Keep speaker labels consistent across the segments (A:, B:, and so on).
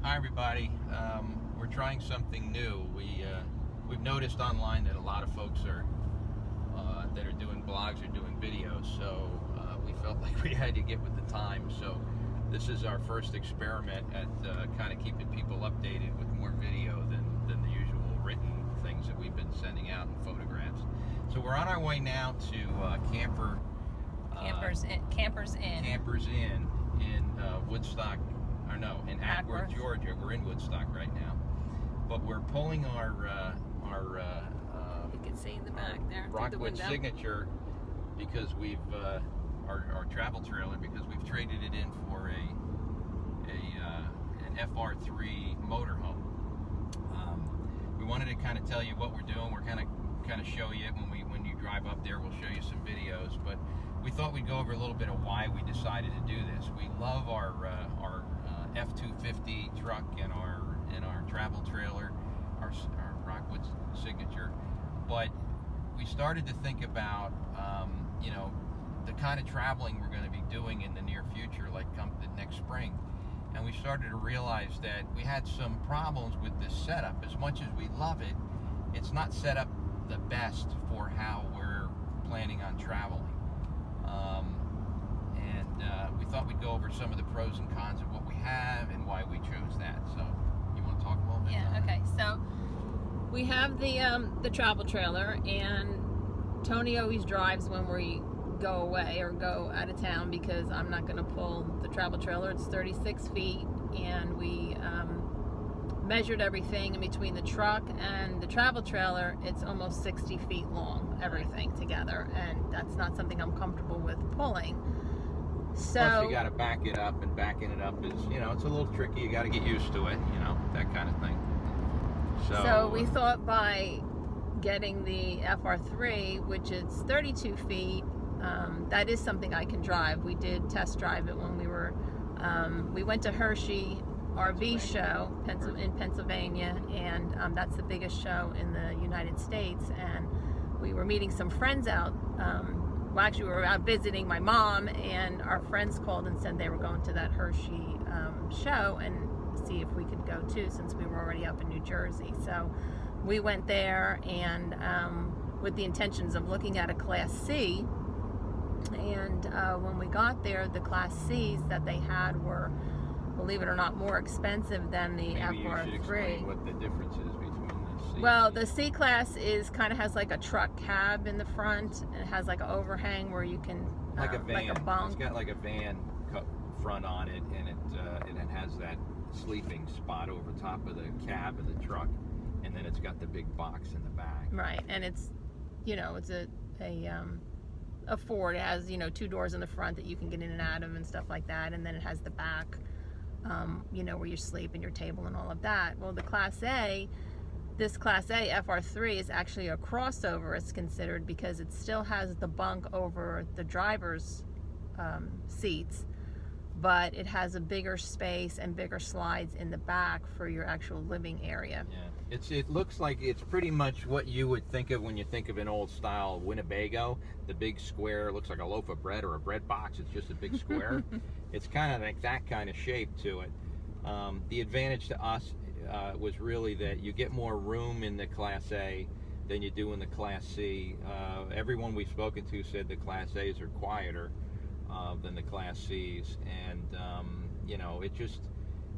A: Hi everybody. We're trying something new. We've noticed online that a lot of folks are that are doing blogs or doing videos, so we felt like we had to get with the time. So this is our first experiment at kind of keeping people updated with more video than the usual written things that we've been sending out in photographs. So we're on our way now to Campers Inn in Woodstock. Or no, in Atworth, Georgia. We're in Woodstock right now, but we're pulling our
B: you can see in the back there
A: Rockwood Signature because we've our travel trailer, because we've traded it in for an FR3 motorhome. We wanted to kind of tell you what we're doing. We're kind of show you it when you drive up there. We'll show you some videos, but we thought we'd go over a little bit of why we decided to do this. We love our F-250 truck and our travel trailer, our Rockwood Signature, but we started to think about the kind of traveling we're going to be doing in the near future, like come the next spring, and we started to realize that we had some problems with this setup. As much as we love it, it's not set up the best for how we're planning on traveling. We thought we'd go over some of the pros and cons of what we have and why we chose that. So, you want to talk a little bit?
B: Yeah. Okay. So we have the travel trailer, and Tony always drives when we go away or go out of town because I'm not going to pull the travel trailer. It's 36 feet, and we measured everything in between the truck and the travel trailer. It's almost 60 feet long, everything together, and that's not something I'm comfortable with pulling. So
A: plus you got to back it up, and backing it up is, it's a little tricky. You got to get used to it, that kind of thing.
B: So we thought by getting the FR3, which is 32 feet, that is something I can drive. We did test drive it when we went to Hershey RV show in Pennsylvania, and that's the biggest show in the United States, and we were meeting some friends out. Well, actually, we were out visiting my mom, and our friends called and said they were going to that Hershey show and see if we could go too, since we were already up in New Jersey. So we went there, and with the intentions of looking at a Class C. And when we got there, the Class Cs that they had were, believe it or not, more expensive than the FR3.
A: Maybe you should explain what the difference is between the C.
B: Well, the C Class has like a truck cab in the front, and it has like an overhang where you can
A: like a van.
B: Like a bunk.
A: It's got like a van front on it, and it has that sleeping spot over top of the cab of the truck, and then it's got the big box in the back.
B: Right, and it's it's a Ford. It has 2 doors in the front that you can get in and out of and stuff like that, and then it has the back, where you sleep and your table and all of that. Well, this Class A FR3 is actually a crossover, it's considered, because it still has the bunk over the driver's seats, but it has a bigger space and bigger slides in the back for your actual living area.
A: Yeah, it looks like it's pretty much what you would think of when you think of an old style Winnebago. The big square looks like a loaf of bread or a bread box. It's just a big square. It's kind of like that kind of shape to it. The advantage to us was really that you get more room in the Class A than you do in the Class C. Everyone we've spoken to said the Class A's are quieter than the Class C's, and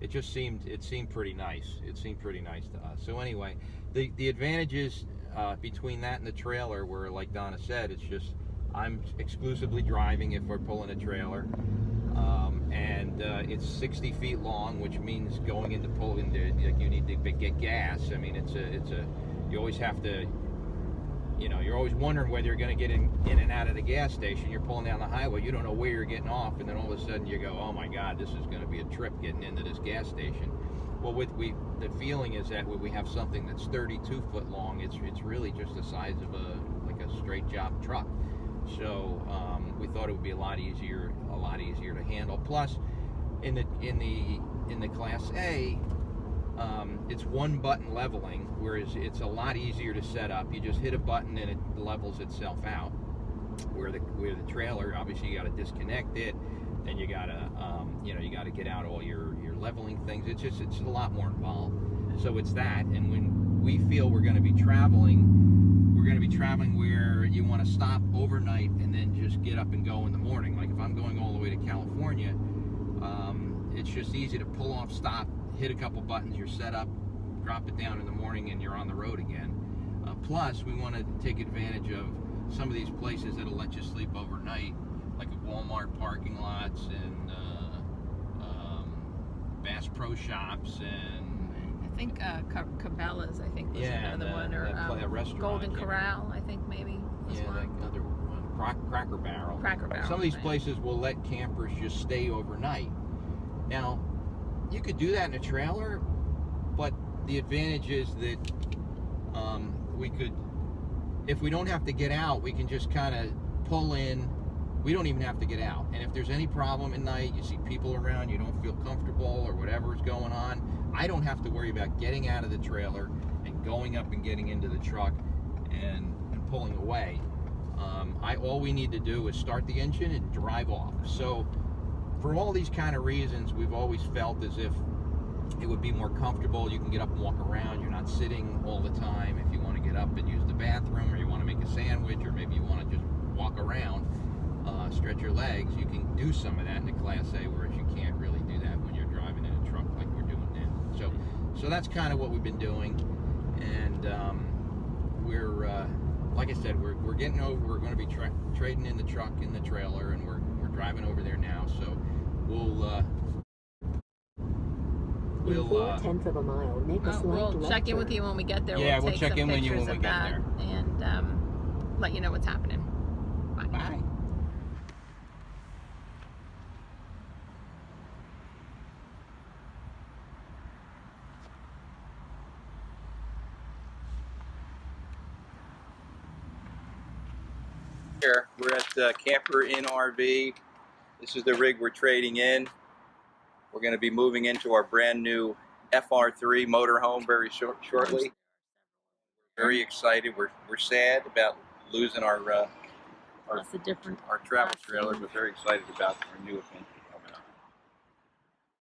A: it seemed pretty nice. It seemed pretty nice to us. So anyway, the advantages between that and the trailer were, like Donna said, it's just I'm exclusively driving if we're pulling a trailer. And it's 60 feet long, which means going into you need to get gas. I mean, you always have to, you're always wondering whether you're going to get in and out of the gas station. You're pulling down the highway, you don't know where you're getting off, and then all of a sudden you go, oh my God, this is going to be a trip getting into this gas station. Well, the feeling is that when we have something that's 32 foot long, it's really just the size of a straight job truck. So we thought it would be a lot easier to handle. Plus, in the Class A, it's one button leveling, whereas it's a lot easier to set up. You just hit a button and it levels itself out. Where the trailer, obviously you got to disconnect it, then you gotta, you gotta get out all your leveling things. It's a lot more involved. So it's that, and when we feel we're going to be traveling where you want to stop overnight and then just get up and go in the morning. Like if I'm going all the way to California, it's just easy to pull off, stop, hit a couple buttons, you're set up, drop it down in the morning, and you're on the road again. Plus, we want to take advantage of some of these places that'll let you sleep overnight, like at Walmart parking lots and Bass Pro Shops, and
B: I think Cabela's, I think, was another one, or
A: a restaurant,
B: Golden Corral, I think maybe was one.
A: Another one, Cracker Barrel.
B: Cracker Barrel.
A: Some of these places will let campers just stay overnight. Now, you could do that in a trailer, but the advantage is that we could, if we don't have to get out, we can just kind of pull in. We don't even have to get out. And if there's any problem at night, you see people around, you don't feel comfortable or whatever is going on, I don't have to worry about getting out of the trailer and going up and getting into the truck and pulling away. All we need to do is start the engine and drive off. So for all these kind of reasons, we've always felt as if it would be more comfortable. You can get up and walk around. You're not sitting all the time. If you want to get up and use the bathroom, or you want to make a sandwich, or maybe you want to just walk around, stretch your legs, you can do some of that in a Class A, whereas you can't really do that when you're driving in a truck like we're doing now. So that's kind of what we've been doing, and we're like I said, we're getting over. We're going to be trading in the truck in the trailer, and we're driving over there now. So we'll
C: 4/10 of a mile, make a slight
B: we'll check in with you when we get there.
A: Yeah,
B: we'll
A: check
B: take
A: in
B: some
A: with you when
B: pictures
A: we
B: of
A: get
B: that and let you know what's happening. Bye.
A: Bye. Here, we're at Camper Inn RV. This is the rig we're trading in. We're going to be moving into our brand new FR3 motorhome very shortly. Very excited. We're sad about losing our
B: Lots of different
A: travel trailer, but very excited about our new